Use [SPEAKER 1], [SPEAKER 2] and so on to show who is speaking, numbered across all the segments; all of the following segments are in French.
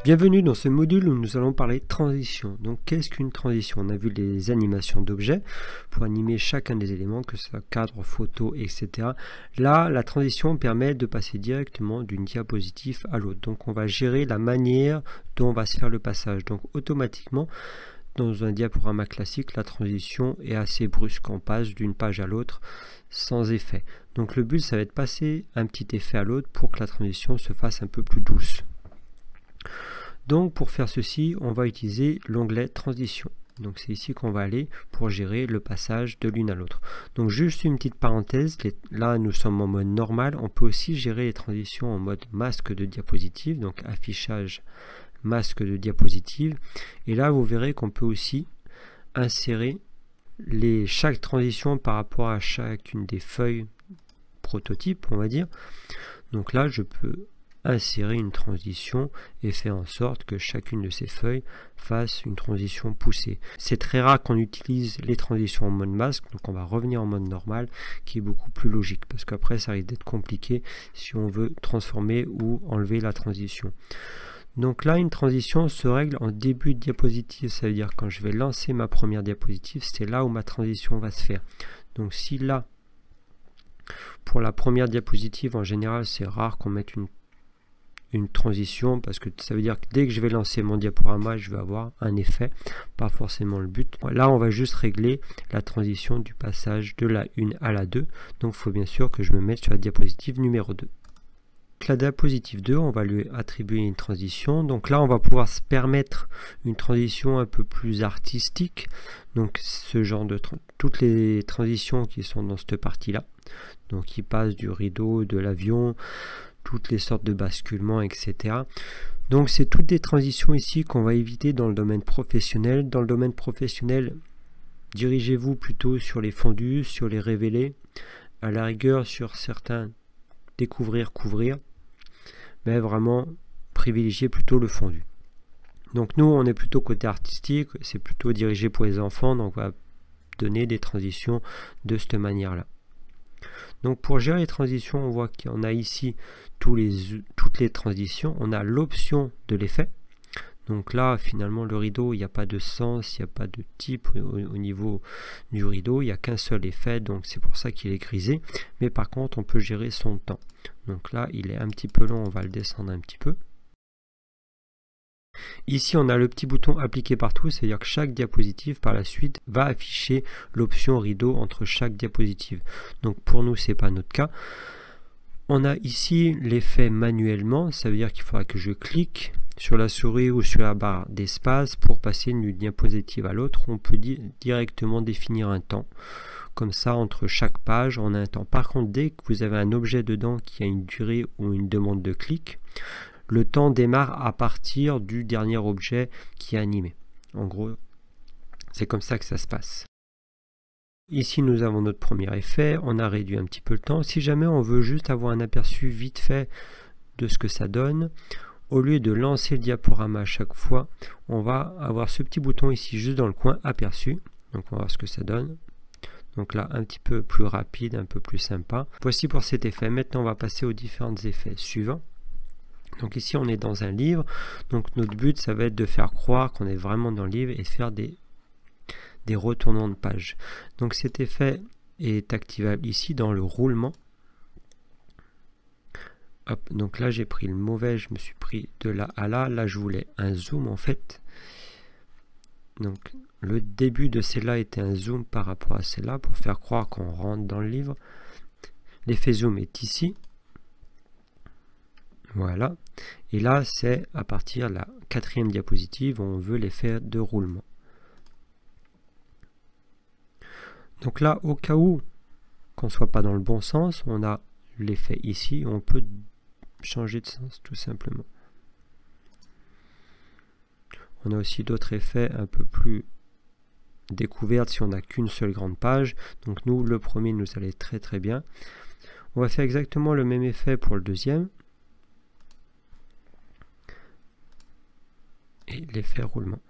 [SPEAKER 1] Bienvenue dans ce module où nous allons parler de transition. Donc qu'est-ce qu'une transition? On a vu les animations d'objets pour animer chacun des éléments, que ce soit cadre, photo, etc. Là, la transition permet de passer directement d'une diapositive à l'autre. Donc on va gérer la manière dont on va se faire le passage. Donc automatiquement, dans un diaporama classique, la transition est assez brusque. On passe d'une page à l'autre sans effet. Donc le but, ça va être de passer un petit effet à l'autre pour que la transition se fasse un peu plus douce. Donc pour faire ceci, on va utiliser l'onglet transition. Donc c'est ici qu'on va aller pour gérer le passage de l'une à l'autre. Donc juste une petite parenthèse, là nous sommes en mode normal. On peut aussi gérer les transitions en mode masque de diapositive, donc affichage masque de diapositive. Et là vous verrez qu'on peut aussi insérer chaque transition par rapport à chacune des feuilles prototypes, on va dire. Donc là je peux insérer une transition et faire en sorte que chacune de ces feuilles fasse une transition poussée. C'est très rare qu'on utilise les transitions en mode masque, donc on va revenir en mode normal qui est beaucoup plus logique parce qu'après ça risque d'être compliqué si on veut transformer ou enlever la transition. Donc là une transition se règle en début de diapositive, ça veut dire quand je vais lancer ma première diapositive, c'est là où ma transition va se faire. Donc si là pour la première diapositive en général c'est rare qu'on mette une transition parce que ça veut dire que dès que je vais lancer mon diaporama je vais avoir un effet, pas forcément le but. Là on va juste régler la transition du passage de la 1 à la 2, donc il faut bien sûr que je me mette sur la diapositive numéro 2. La diapositive 2, on va lui attribuer une transition, donc là on va pouvoir se permettre une transition un peu plus artistique, donc ce genre de toutes les transitions qui sont dans cette partie là, donc qui passent du rideau, de l'avion, toutes les sortes de basculements, etc. Donc c'est toutes des transitions ici qu'on va éviter dans le domaine professionnel. Dans le domaine professionnel, dirigez-vous plutôt sur les fondus, sur les révélés, à la rigueur sur certains découvrir, couvrir, mais vraiment privilégiez plutôt le fondu. Donc nous on est plutôt côté artistique, c'est plutôt dirigé pour les enfants, donc on va donner des transitions de cette manière là. Donc pour gérer les transitions, on voit qu'on a ici toutes les transitions, on a l'option de l'effet. Donc là finalement le rideau, il n'y a pas de sens, il n'y a pas de type au niveau du rideau, il n'y a qu'un seul effet, donc c'est pour ça qu'il est grisé. Mais par contre on peut gérer son temps. Donc là il est un petit peu long, on va le descendre un petit peu. Ici on a le petit bouton appliquer partout, c'est-à-dire que chaque diapositive par la suite va afficher l'option rideau entre chaque diapositive. Donc pour nous c'est pas notre cas. On a ici l'effet manuellement, ça veut dire qu'il faudra que je clique sur la souris ou sur la barre d'espace pour passer d'une diapositive à l'autre. On peut directement définir un temps. Comme ça, entre chaque page, on a un temps. Par contre, dès que vous avez un objet dedans qui a une durée ou une demande de clic, le temps démarre à partir du dernier objet qui est animé. En gros, c'est comme ça que ça se passe. Ici, nous avons notre premier effet. On a réduit un petit peu le temps. Si jamais on veut juste avoir un aperçu vite fait de ce que ça donne, au lieu de lancer le diaporama à chaque fois, on va avoir ce petit bouton ici juste dans le coin aperçu. Donc on va voir ce que ça donne. Donc là, un petit peu plus rapide, un peu plus sympa. Voici pour cet effet. Maintenant, on va passer aux différents effets suivants. Donc ici on est dans un livre, donc notre but ça va être de faire croire qu'on est vraiment dans le livre et de faire des retournements de page. Donc cet effet est activable ici dans le roulement. Hop, donc là j'ai pris le mauvais, je me suis pris de là à là, là je voulais un zoom en fait. Donc le début de celle-là était un zoom par rapport à celle-là pour faire croire qu'on rentre dans le livre. L'effet zoom est ici. Voilà, et là c'est à partir de la 4e diapositive où on veut l'effet de roulement. Donc là, au cas où qu'on ne soit pas dans le bon sens, on a l'effet ici, on peut changer de sens tout simplement. On a aussi d'autres effets un peu plus découvertes si on n'a qu'une seule grande page. Donc nous, le premier nous allait très très bien. On va faire exactement le même effet pour le deuxième. Et l'effet roulement.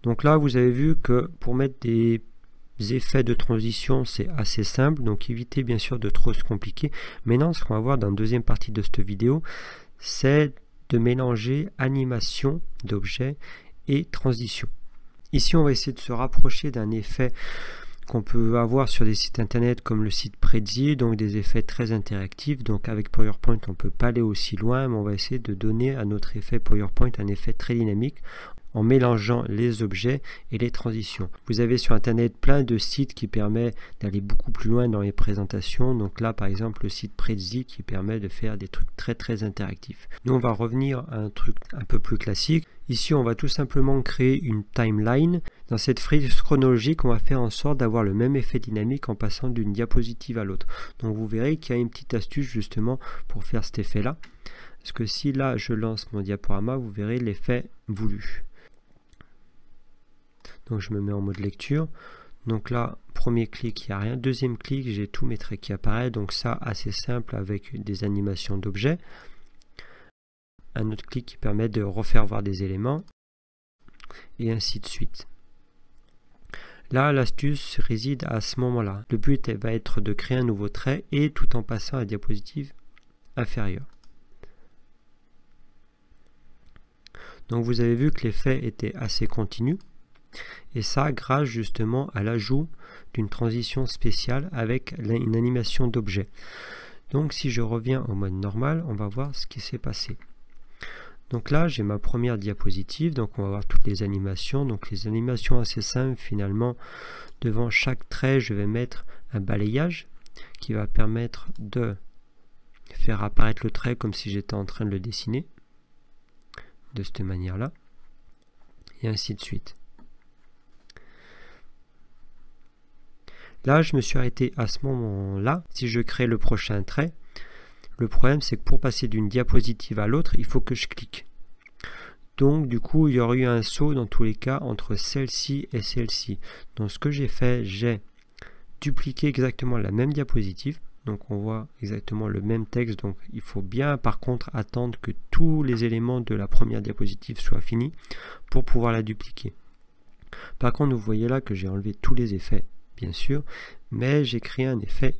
[SPEAKER 1] Donc là vous avez vu que pour mettre des effets de transition c'est assez simple, donc évitez bien sûr de trop se compliquer. Maintenant ce qu'on va voir dans la deuxième partie de cette vidéo c'est de mélanger animation d'objet et transition. Ici, on va essayer de se rapprocher d'un effet qu'on peut avoir sur des sites internet comme le site Prezi, donc des effets très interactifs. Donc avec PowerPoint, on ne peut pas aller aussi loin, mais on va essayer de donner à notre effet PowerPoint un effet très dynamique en mélangeant les objets et les transitions. Vous avez sur internet plein de sites qui permettent d'aller beaucoup plus loin dans les présentations. Donc là, par exemple, le site Prezi qui permet de faire des trucs très interactifs. Nous, on va revenir à un truc un peu plus classique. Ici, on va tout simplement créer une timeline. Dans cette frise chronologique, on va faire en sorte d'avoir le même effet dynamique en passant d'une diapositive à l'autre. Donc vous verrez qu'il y a une petite astuce justement pour faire cet effet-là. Parce que si là, je lance mon diaporama, vous verrez l'effet voulu. Donc je me mets en mode lecture. Donc là, premier clic, il n'y a rien. Deuxième clic, j'ai tous mes traits qui apparaissent. Donc ça, assez simple avec des animations d'objets. Un autre clic qui permet de refaire voir des éléments. Et ainsi de suite. Là, l'astuce réside à ce moment-là. Le but va être de créer un nouveau trait et tout en passant à la diapositive inférieure. Donc vous avez vu que l'effet était assez continu. Et ça grâce justement à l'ajout d'une transition spéciale avec une animation d'objet. Donc si je reviens au mode normal, on va voir ce qui s'est passé. Donc là j'ai ma première diapositive, donc on va voir toutes les animations. Donc les animations assez simples finalement. Devant chaque trait je vais mettre un balayage qui va permettre de faire apparaître le trait comme si j'étais en train de le dessiner. De cette manière là. Et ainsi de suite. Là, je me suis arrêté à ce moment-là. Si je crée le prochain trait, le problème c'est que pour passer d'une diapositive à l'autre, il faut que je clique. Donc du coup, il y aurait eu un saut dans tous les cas entre celle-ci et celle-ci. Donc ce que j'ai fait, j'ai dupliqué exactement la même diapositive. Donc on voit exactement le même texte. Donc il faut bien par contre attendre que tous les éléments de la première diapositive soient finis pour pouvoir la dupliquer. Par contre, vous voyez là que j'ai enlevé tous les effets. Bien sûr, mais j'ai créé un effet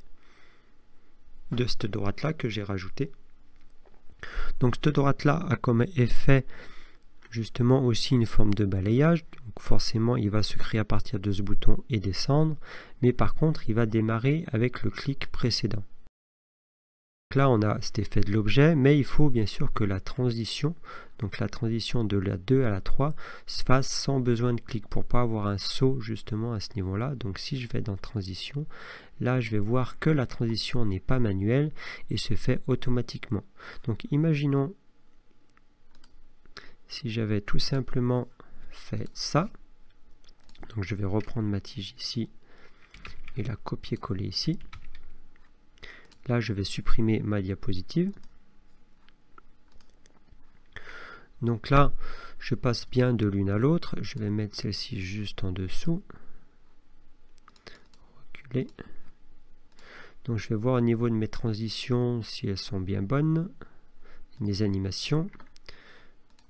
[SPEAKER 1] de cette droite là que j'ai rajouté. Donc cette droite là a comme effet justement aussi une forme de balayage. Donc forcément il va se créer à partir de ce bouton et descendre, mais par contre il va démarrer avec le clic précédent. Donc là on a cet effet de l'objet, mais il faut bien sûr que la transition, donc la transition de la 2 à la 3 se fasse sans besoin de clic pour pas avoir un saut justement à ce niveau là. Donc si je vais dans transition, là je vais voir que la transition n'est pas manuelle et se fait automatiquement. Donc imaginons si j'avais tout simplement fait ça. Donc je vais reprendre ma tige ici et la copier-coller ici. Là, je vais supprimer ma diapositive. Donc là, je passe bien de l'une à l'autre. Je vais mettre celle-ci juste en dessous. Reculer. Donc je vais voir au niveau de mes transitions si elles sont bien bonnes. Mes animations.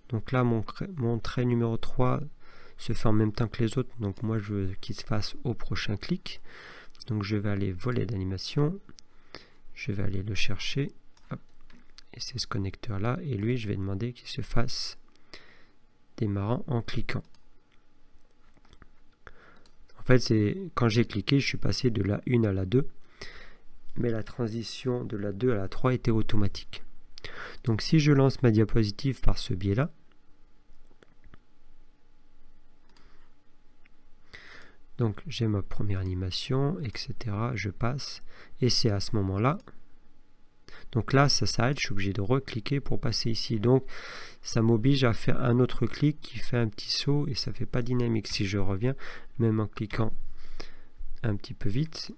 [SPEAKER 1] Donc là, mon trait numéro 3 se fait en même temps que les autres. Donc moi, je veux qu'il se fasse au prochain clic. Donc je vais aller voler d'animation. Je vais aller le chercher. Hop. Et c'est ce connecteur là. Et lui, je vais demander qu'il se fasse démarrant en cliquant. En fait, c'est quand j'ai cliqué, je suis passé de la 1 à la 2. Mais la transition de la 2 à la 3 était automatique. Donc si je lance ma diapositive par ce biais-là, donc j'ai ma première animation, etc. Je passe, et c'est à ce moment-là. Donc là, ça s'arrête, je suis obligé de recliquer pour passer ici. Donc ça m'oblige à faire un autre clic qui fait un petit saut et ça ne fait pas dynamique. Si je reviens, même en cliquant un petit peu vite.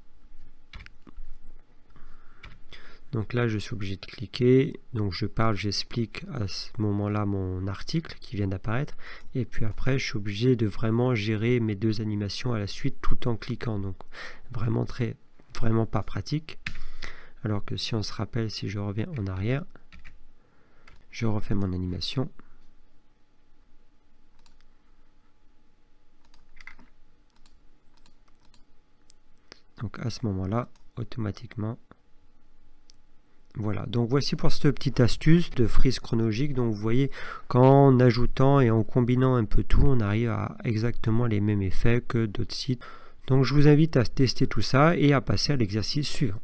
[SPEAKER 1] Donc là, je suis obligé de cliquer. Donc je parle, j'explique à ce moment-là mon article qui vient d'apparaître. Et puis après, je suis obligé de vraiment gérer mes deux animations à la suite tout en cliquant. Donc vraiment pas pratique. Alors que si on se rappelle, si je reviens en arrière, je refais mon animation. Donc à ce moment-là, automatiquement, Voilà, donc voici pour cette petite astuce de frise chronologique. Donc vous voyez, qu'en ajoutant et en combinant un peu tout, on arrive à exactement les mêmes effets que d'autres sites. Donc je vous invite à tester tout ça et à passer à l'exercice suivant.